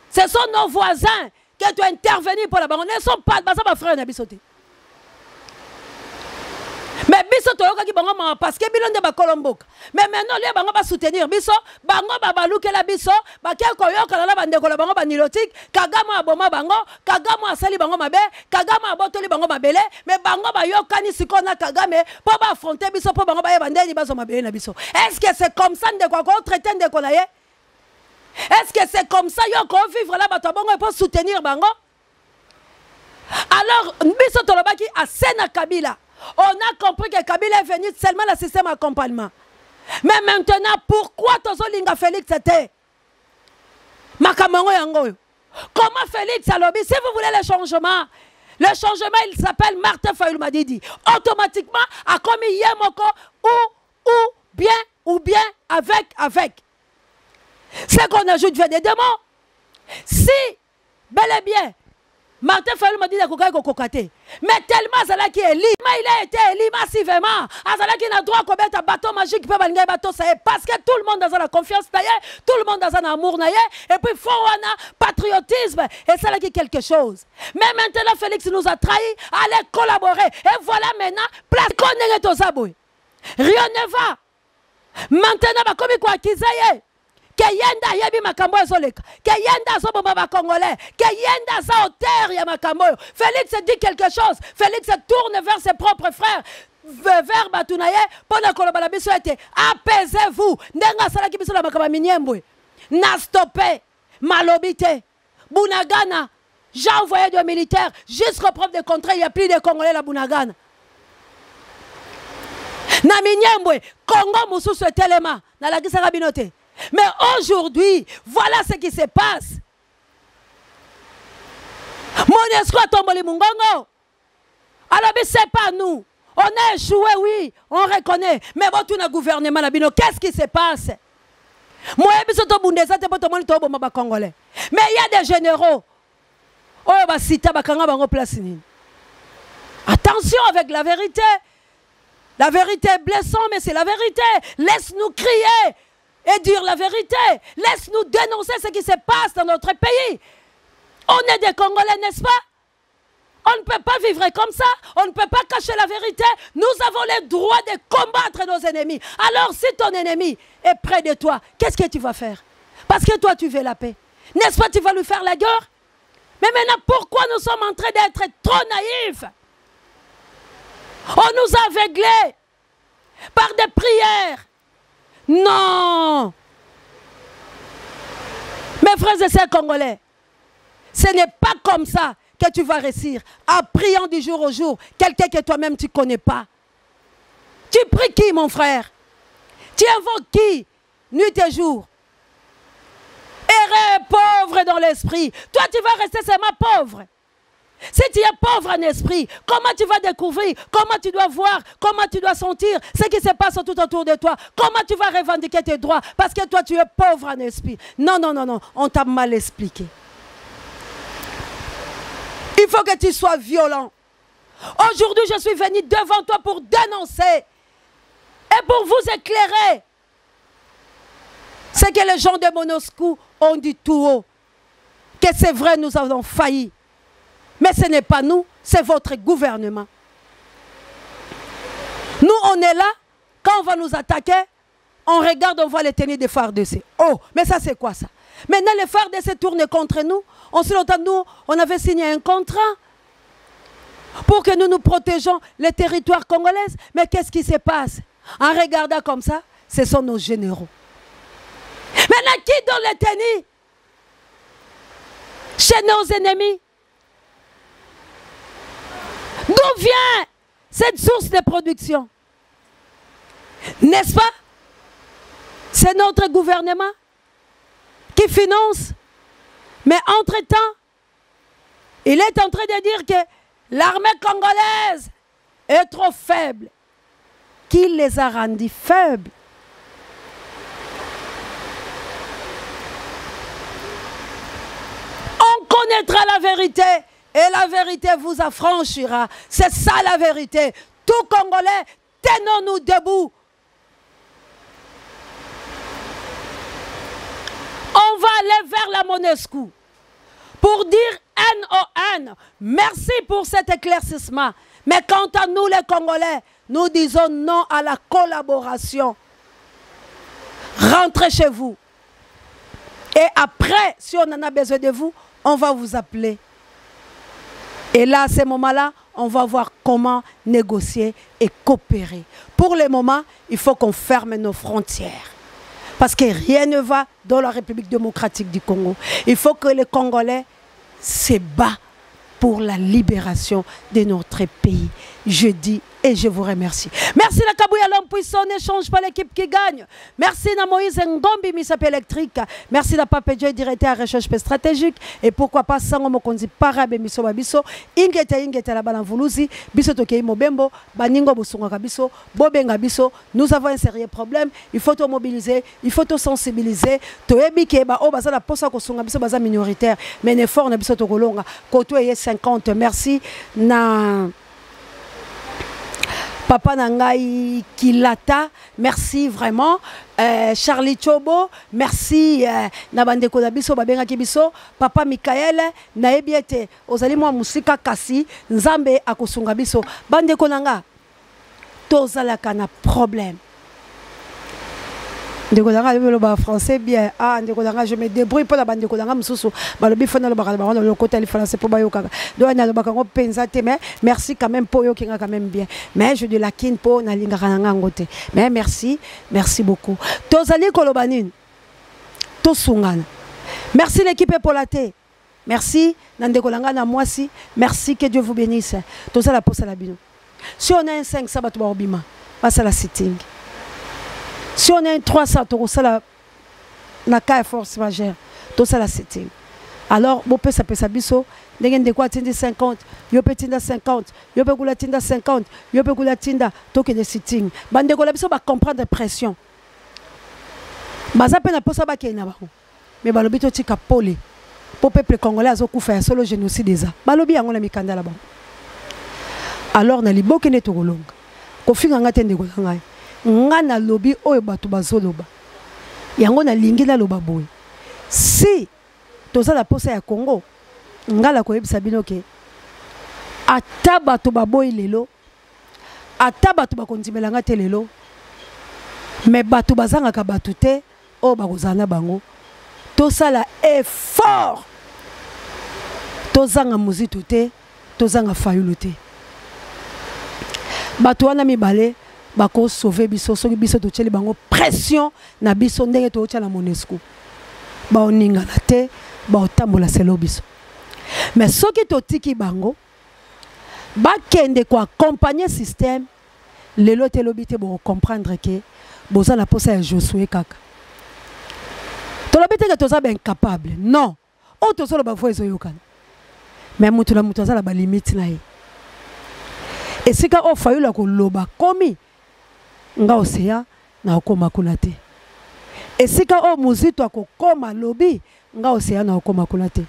Speaker 2: Ce sont nos voisins qui doivent intervenir pour la bango. Ne sont pas ma frère na biso te. Mais biso toyoka ki bango parce que bilonde ba kolomboka. Mais maintenant les bango ba soutenir biso, bango ba baluke la biso, ba ke koyoka la bandeko la bango ba nilotique, Kagama aboma bango, Kagama asali bango mabe, Kagama abotoli bango mabele, mais bango ba yokani sikona Kagame pour ba affronter biso pour bango ba yebandeli bazo mabele na biso. Est-ce que c'est comme ça ndeko ko traiter ndeko na ye? Est-ce que c'est comme ça yo ko vivre là ba to bango pour soutenir bango? Alors biso tolobaki a Sena Kabila. On a compris que Kabila est venu seulement le système d'accompagnement. Mais maintenant, pourquoi Tozo Linga Félix était Makamongo Yango? Comment Félix Alobi? Si vous voulez le changement, il s'appelle Martin Fayulu Madidi. Automatiquement, a commis Yemoko ou bien avec. C'est qu'on ajoute des démons. Si, bel et bien, Martin Fayulu Madidi a kokate. Mais tellement Zala qui est libre, il a été élu massivement. Azala qui n'a droit à commettre un bâton magique, peut balancer un bâton, ça y est, parce que tout le monde a la confiance, tout le monde a un amour, et puis il faut un patriotisme, et c'est là qui est quelque chose. Mais maintenant, Félix nous a trahis, allez collaborer, et voilà maintenant, place qu'on est aux abouis. Rien ne va. Maintenant, comme quoi qu'ils aient. Que yenda yebi makambo ezoleka, que yenda zobomba ba congolais, que yenda za hauteur ya makambo. Félix dit quelque chose, Félix tourne vers ses propres frères. vers batunaye pona koloba la biso ete apaisez-vous ndenga sala ki biso la makaba minyembwe na stoppé malobité Bunagana j'ai envoyé des militaires jusqu'au preuve de contraire il y a plus de Congolais la Bunagana na minyembwe Congo mususu telema na la gisaka binote mais aujourd'hui voilà ce qui se passe Monusco tomboli mungongo alors c'est pas nous on a échoué, oui, on reconnaît. Mais bon, tout le gouvernement, qu'est-ce qui se passe? Moi, mais il y a des généraux. Attention avec la vérité. La vérité est blessante, mais c'est la vérité. Laisse-nous crier et dire la vérité. Laisse-nous dénoncer ce qui se passe dans notre pays. On est des Congolais, n'est-ce pas? On ne peut pas vivre comme ça. On ne peut pas cacher la vérité. Nous avons le droit de combattre nos ennemis. Alors si ton ennemi est près de toi, qu'est-ce que tu vas faire? Parce que toi tu veux la paix. N'est-ce pas, tu vas lui faire la guerre? Mais maintenant, pourquoi nous sommes en train d'être trop naïfs? On nous a aveuglés par des prières. Non. Mes frères et sœurs congolais, ce n'est pas comme ça que tu vas réussir en priant du jour au jour quelqu'un que toi-même tu ne connais pas. Tu pries qui, mon frère? Tu invoques qui? Nuit et jour. Errez pauvre dans l'esprit. Toi, tu vas rester seulement pauvre. Si tu es pauvre en esprit, comment tu vas découvrir, comment tu dois voir, comment tu dois sentir ce qui se passe tout autour de toi? Comment tu vas revendiquer tes droits? Parce que toi, tu es pauvre en esprit. Non, non, non, non. On t'a mal expliqué. Il faut que tu sois violent. Aujourd'hui, je suis venu devant toi pour dénoncer et pour vous éclairer. C'est que les gens de Monusco ont dit tout haut que c'est vrai, nous avons failli. Mais ce n'est pas nous, c'est votre gouvernement. Nous, on est là, quand on va nous attaquer, on regarde, on voit les tenues des FARDC. Oh, mais ça c'est quoi ça? Maintenant, les FARDC tournent contre nous. On se longtemps, nous, on avait signé un contrat pour que nous nous protégeons les territoires congolais. Mais qu'est-ce qui se passe? En regardant comme ça, ce sont nos généraux. Maintenant, qui donne les tenues? Chez nos ennemis. D'où vient cette source de production? N'est-ce pas? C'est notre gouvernement qui finance. Mais entre-temps, il est en train de dire que l'armée congolaise est trop faible. Qui les a rendus faibles? On connaîtra la vérité et la vérité vous affranchira. C'est ça la vérité. Tout Congolais, tenons-nous debout. On va aller vers la Monusco pour dire NON. Merci pour cet éclaircissement. Mais quant à nous les Congolais, nous disons non à la collaboration. Rentrez chez vous. Et après, si on en a besoin de vous, on va vous appeler. Et là, à ce moment-là, on va voir comment négocier et coopérer. Pour le moment, il faut qu'on ferme nos frontières. Parce que rien ne va dans la République démocratique du Congo. Il faut que les Congolais se battent pour la libération de notre pays. Je dis et je vous remercie. Merci la Kabouya, l'homme puissant, n'échange pas l'équipe qui gagne. Merci na Moïse Ngombi, Misap électrique. Merci la Pape Joy, directeur à recherche stratégique. Et pourquoi pas Sango Mokonzi Parabe Miso Babiso. Ingeta la Balanvuluzi, Biso Tokei Mobembo, Baningo Bosunga Biso, Bobenga Biso. Nous avons un sérieux problème. Il faut te mobiliser, il faut te sensibiliser. Toebi Keba, oh, Baza la Posa Kosunga Biso, Baza minoritaire. Mais l'effort, Biso Tokolonga, Koto 50. Merci. Na. Papa Nangai Kilata, merci vraiment. Charlie Chobo, merci. Nabandeko Nabiso, Babenga Kibiso, Papa Mikael, Naebiete, Ozali Mwa Musika Kasi, Nzambe Akosunga Biso, Bandeko Nanga, Tozalaka na problème. ndeko nanga le ba français bien ah ndeko nanga je me débrouille pour la bande ndeko nanga mususu balobi fana le ba le côté le français pour ba yoka donc na le ba kango penza te mais merci quand même pour yo kinga quand même bien mais je de la kin pour na linga nanga ngote mais merci beaucoup tozali kolobanine to sungana merci l'équipe pour la thé merci ndeko nanga na mwasi merci que Dieu vous bénisse tozala posa la bino si on a un 5 sabat ba obima passa la sitting. Si on a un 300, na cas force majeure, tout ça la setting. Alors, vous pouvez saper sa biso, de quoi tinda 50, yo peut tinda 50, yo peut kula tinda 50, yo peut kula tinda, tout que de sitting. Bande ko la biso va comprendre pression. Baza pe na posa ba ke na ba. Mais balobi to tika pole. Pour peuple congolais azo kufa solo génocide eza. Balobi yango na mikanda la ba. Alors na libo ke ne to kolonga. Ko finga ngate ndeko ngai. Ngana lobi oyo batu bazoloba yango na lingi na loba boy si toza la posa ya Congo ngala ko yebisa bino ke ata batu baboy lelo ata batu bakondimela ngate lelo mais batu bazanga ka batu te o bakozana bango tosala effort tozanga muzito te tozanga fayulu te batu wana mibale bako sauver biso soki biso to tcheli bango pression na biso ndenge to tcha na Monusco ba oninga na te ba otambola selo biso mais soki to tiki bango ba kende ko accompagner système lelo te lobi te bo comprendre que boza na posa ya Josué kaka to lobi te que toza ben incapable non o to solo ba fo ezo yokana mais mutu na mutu azala ba limite na ye et sika o fayula ko loba komi nga osea na okoma kuna te esika o muzito akokoma lobi nga osea na okoma kuna te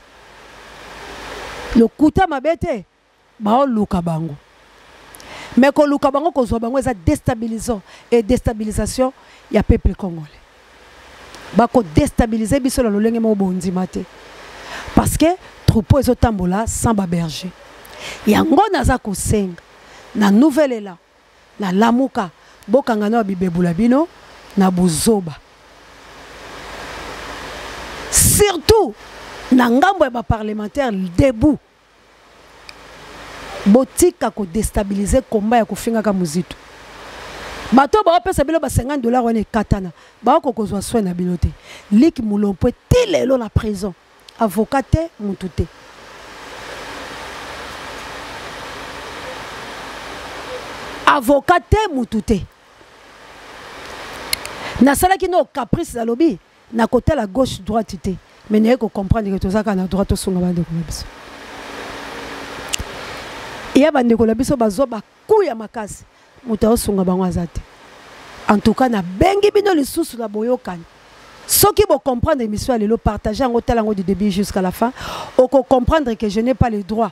Speaker 2: lokuta mabete ba luka bango mais ko luka bango ko zo bango eza déstabilisant et déstabilisation ya peuple congolais ba ko déstabiliser biso la lolenge mo bondima te parce que troupeau ezo tambola sans ba berger yango naza ko senga na nouvelle là na lamuka bokangana bibebula bino na buzoba surtout na ngambo ya ba parlementaire debout botika ko déstabiliser combat ya kofinga ka muzito bato ba opesa bilo ba $50 wana katana ba ko kozwa soin na bino te lik mulompo tilelo na prison avocat te mutu te avocat te mutu te na sala ki no caprice za lobi na côté la gauche droite te mais ne ko comprendre que tozaka na droite songa bande ko biso ya bande ko biso bazo ba kuya makasi muta osonga bango azate en tout cas na bengi bino lisusu la boyokani soki bo comprendre émission lelo partager en talango du début jusqu'à la fin o ko comprendre que je n'ai pas le droit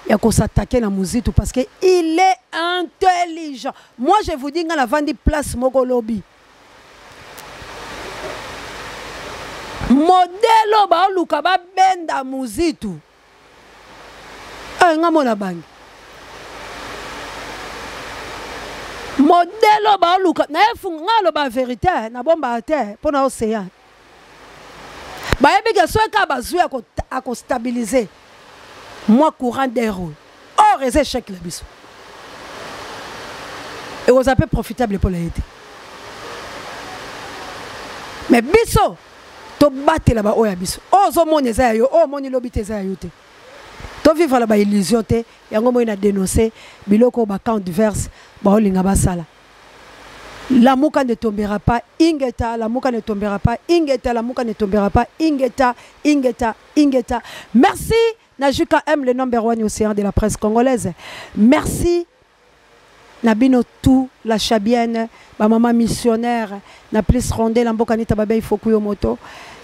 Speaker 2: il faut s'attaquer à la musique parce qu'il est intelligent. Moi, je vous dis, dans la vente place moko lobby. Modèle ba luka ba benda musique. Nga mona bangi. Modèle ba luka na funga lo ba vérité na bomba terre pour na océan. Ba ebika so ka bazu à stabiliser. Moi courant d'air or les échecs la biso et vous avez profitable pour l'aider mais biso to battre là-bas oya biso ozo moni za yo o moni lobite za yo te to vivre là-bas illusion te yango mo ina dénoncer biloko ba camp diverse ba olinga basala la mouka ne tombera pas ingeta la mouka ne tombera pas ingeta la mouka ne tombera pas ingeta merci Najuka aime le number 1 océan de la presse congolaise. Merci. Nabino tout, la chabienne, ma maman missionnaire, na plus rondé l'ambokanita babé il faut kuyo moto.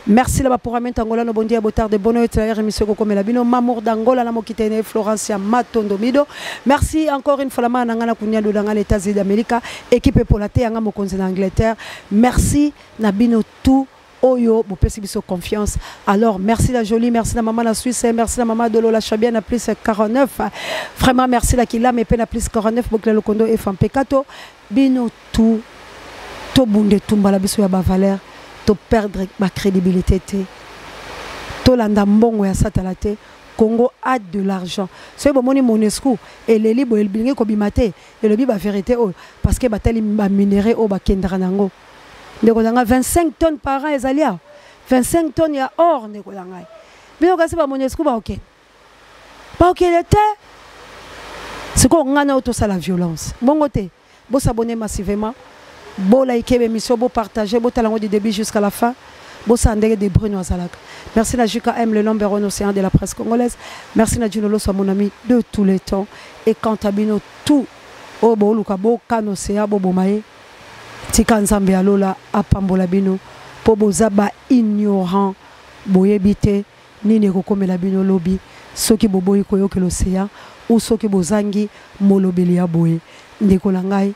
Speaker 2: Merci là pour amener Angola no bondi abotard de bonheur et la émission comme la bino mamour d'Angola la mokitene Florencia Matondomido. Merci encore une fois la mana ngana kunya do dans les États-Unis d'Amérique, équipe pour la té nga mokonzi d'Angleterre. Merci Nabino tout. Oyo, vous pouvez biso confiance. Alors, merci la jolie, merci la maman la Suisse, merci la maman de la Chabienne à plus 49. Vraiment, merci la Kila, mais peine à plus 49, Bokle le Kondo et Femme Pekato. Bino tout to bunde tumba la biso ya ba valeur to perdre ma crédibilité te to landa mbongo ya satala te. Congo a de l'argent. C'est bon moni Monesco et les libres el bingi ko bimate et le bi ba vérité oh parce que batali ba minéré oh ba kendra nango. Ndeko nanga 25 tonnes par an ezalia. 25 tonnes ya or ndeko nanga. Bien kasi ba Monesco ba OK. Pas OK l'été. C'est qu'on ngana auto ça la violence. Bon côté, bo s'abonner massivement, bo liker l'émission, bo partager, bo talango du début jusqu'à la fin. Des Bruno Azalak. Merci à JKM, le number 1 océan de la presse congolaise. Merci à Junolo, soit mon ami de tous les temps. Et quant à Bino, tout, oh, bo, lukabo, kanosea, bobo mae, tikanzambe alola, apambola bino, pobo zaba ignorant, boyebite, ni nekoko melabino lobby, soki bobo ikoyo ke l'océan, ou soki bozangi, molobelia boye, ndekolangai,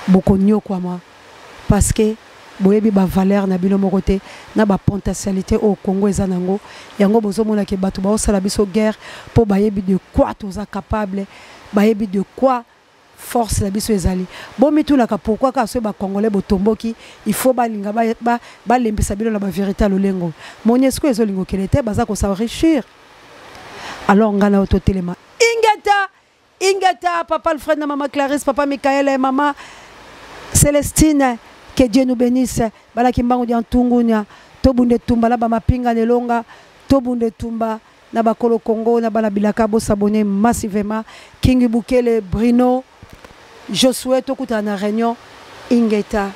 Speaker 2: bokonyo kwa moi, parce que boyebi ba valeur na bino mokote na ba potentialité au Congo ezanango yango bozomona ke batu ba osala biso guerre po bayebi de quoi toza capable bayebi de quoi force la biso ezali bomi tulaka pourquoi ka so ba congolais botomboki il faut balinga ba lembisa bino na ba vérité lolengo Monesco ezolingo kelete baza ko s'enrichir alors ngana ototelema ingeta papa Alfred na maman Clarisse papa Michael et maman Célestine. Que Dieu nous bénisse. Bala kimbangu di antungunya. Tobunde tumba la ba mapinga nelonga. Tobunde tumba na ba kolo Congo na bala bilaka bo s'abonner massivement. King Bukele Bruno. Josué tokuta na réunion. Ingeta.